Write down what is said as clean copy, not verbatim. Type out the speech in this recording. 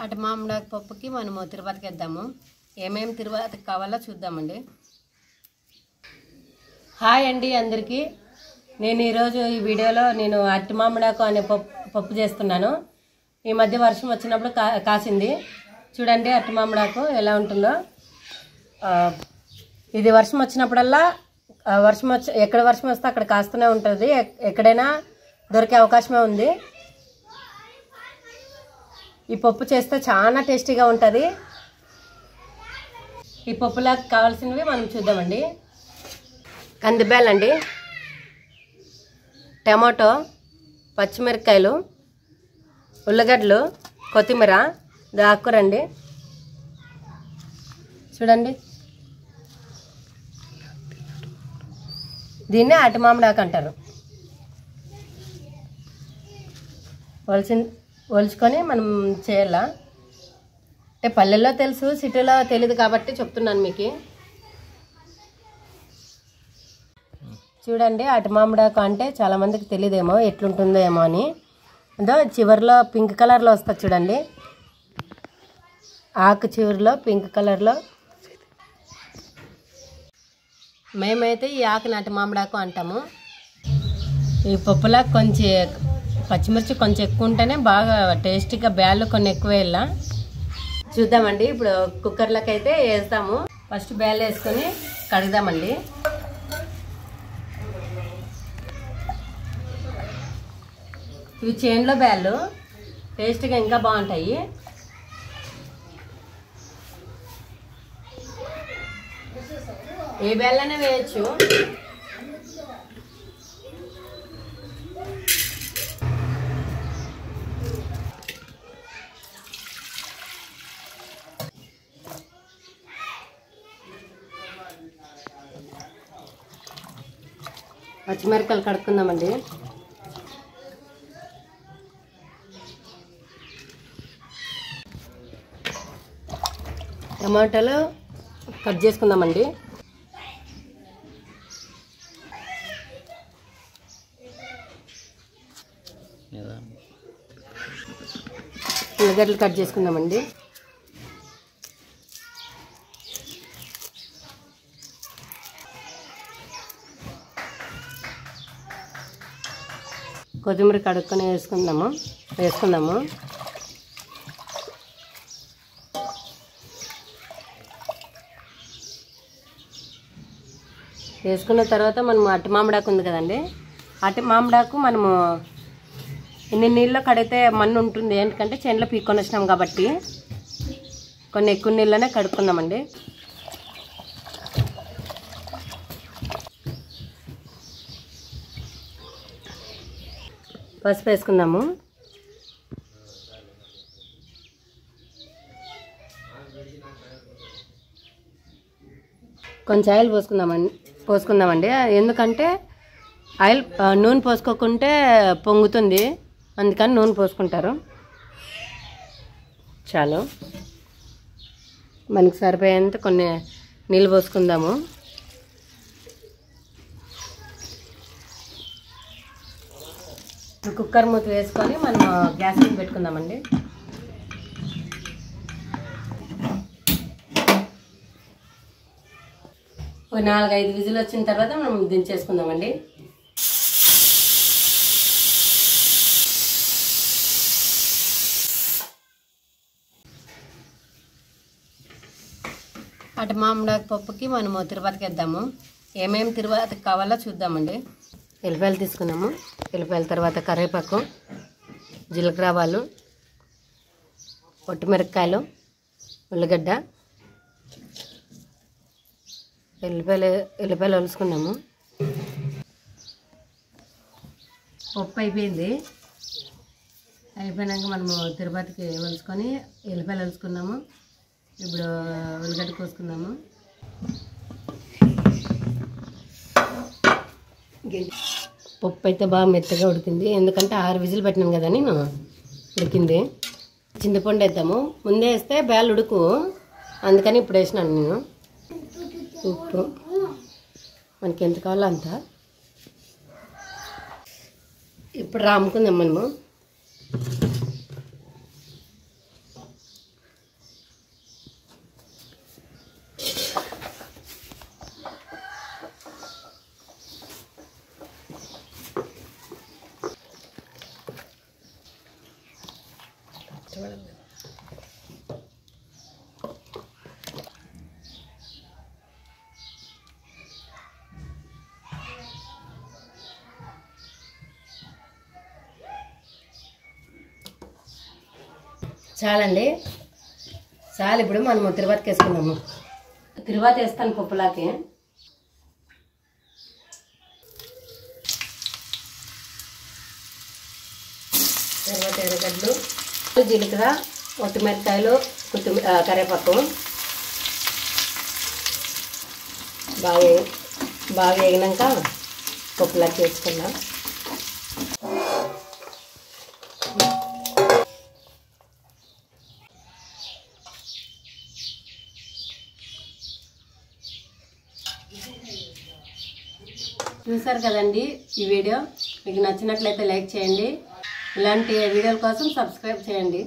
అటు మామిడాకు పప్పుకి మనము తిరుపతికి వేద్దాము. ఏమేమి తిరుపతికి కావాలో చూద్దామండి. హాయ్ అండి అందరికీ. నేను ఈరోజు ఈ వీడియోలో అట్టి మామిడాకు అనే పప్పు చేస్తున్నాను. ఈ మధ్య వర్షం వచ్చినప్పుడు కాసింది చూడండి అట్టి మామిడాకు ఎలా ఉంటుందో. ఇది వర్షం వచ్చినప్పుడల్లా ఎక్కడ వర్షం వస్తే అక్కడ కాస్తూనే ఉంటుంది. ఎక్కడైనా దొరికే అవకాశమే ఉంది. ఈ పప్పు చేస్తే చాలా టేస్టీగా ఉంటుంది. ఈ పప్పులకు కావాల్సినవి మనం చూద్దామండి. కందిబ్యాలండి, టమాటో, పచ్చిమిరపకాయలు, ఉల్లగడ్డలు, కొత్తిమీర, ఆకుకూరండి చూడండి. దీన్నే అట్టి మామిడాకు అంటారు. ఒలుచుకొని మనం చేయాల. అంటే పల్లెల్లో తెలుసు, సిటీలో తెలియదు కాబట్టి చెప్తున్నాను మీకు. చూడండి అట్టి మామిడాకు అంటే చాలామందికి తెలియదేమో, ఎట్లుంటుందో ఏమో అని. అదో చివరిలో పింక్ కలర్లో వస్తుంది చూడండి, ఆకు చివరిలో పింక్ కలర్లో. మేమైతే ఈ ఆకుని అట్టి మామిడాకు అంటాము. ఈ పప్పులా కొంచెం పచ్చిమిర్చి కొంచెం ఎక్కువ ఉంటేనే బాగా టేస్టీగా, బ్యాళ్ళు కొన్ని ఎక్కువ వేయాల. చూద్దామండి. ఇప్పుడు కుక్కర్లోకి అయితే వేస్తాము. ఫస్ట్ బ్యాళ్ళు వేసుకొని కడుగుదామండి. ఇవి చేనులో బ్యాళ్ళు టేస్ట్గా ఇంకా బాగుంటాయి. ఏ బ్యాళ్ళైనా వేయచ్చు. పచ్చిమిరపకాయలు కడుక్కుందామండి. టమాటాలు కట్ చేసుకుందామండి. ఉల్లిగడ్డలు కట్ చేసుకుందామండి. కొత్తిమీర కడుక్కొని వేసుకుందాము. వేసుకున్న తర్వాత మనము అట్టి మామిడాకు ఉంది కదండి, అట్టి మామిడాకు మనము ఇన్ని నీళ్ళలో కడిగితే మన్ను ఉంటుంది. ఎందుకంటే చేనులో పీక్కొని వచ్చినాం కాబట్టి కొన్ని ఎక్కువ నీళ్ళనే కడుక్కుందామండి. పసుపు వేసుకుందాము. కొంచెం ఆయిల్ పోసుకుందామండి. ఎందుకంటే నూనె పోసుకోకుంటే పొంగుతుంది, అందుకని నూనె పోసుకుంటారు. చాలు, మనకి సరిపోయేంత కొన్ని నీళ్ళు పోసుకుందాము. కుక్కర్ మూత వేసుకొని మనం గ్యాస్ మీద పెట్టుకుందామండి. ఒక 4-5 విజిల్ వచ్చిన తర్వాత మనం దించేసుకుందామండి. అటు మామిడాకు పప్పుకి మనము తిరుపతికి వేద్దాము. ఏమేమి తిరుపతికి కావాలో చూద్దామండి. ఎల్లిపాయలు తీసుకున్నాము. ఎల్లిపాయల తర్వాత కరివేపాకు, జీలకర్ర ఆవాలు, పొట్టిమిరపకాయలు, ఉల్లిగడ్డ, ఎల్లిపాయలు ఒలుసుకున్నాము. పప్పు అయిపోయినాక మనము తిరుపతికి ఒలుసుకొని ఎల్లిపాయలు ఒలుసుకున్నాము. ఇప్పుడు ఉల్లిగడ్డ కోసుకున్నాము. పప్పు అయితే బాగా మెత్తగా ఉడికింది, ఎందుకంటే 6 విజిల్ పెట్టినాను కదా నేను. ఉడికింది. చింతపండు వేద్దాము. ముందే వేస్తే బ్యాలు ఉడుకు, అందుకని ఇప్పుడు వేసినాను నేను. ఉప్పు మనకి ఎంత కావాలో అంత. ఇప్పుడు రాముకుందాం మనము. చాలండి, చాలు. ఇప్పుడు మనము తిరువాతకి వేసుకుందాము. తిరువాత వేస్తాను పప్పులాకి. తర్వాత ఎర్రగడ్డలు, జీలకర్ర, ఒట్టిమిరపకాయలు, కరివేపాకు బాగా వేగినాక పప్పులాకి వేసుకుందాం. చూసారు కదండి, ఈ వీడియో మీకు నచ్చినట్లయితే లైక్ చేయండి. ఇలాంటి వీడియోల కోసం సబ్స్క్రైబ్ చేయండి.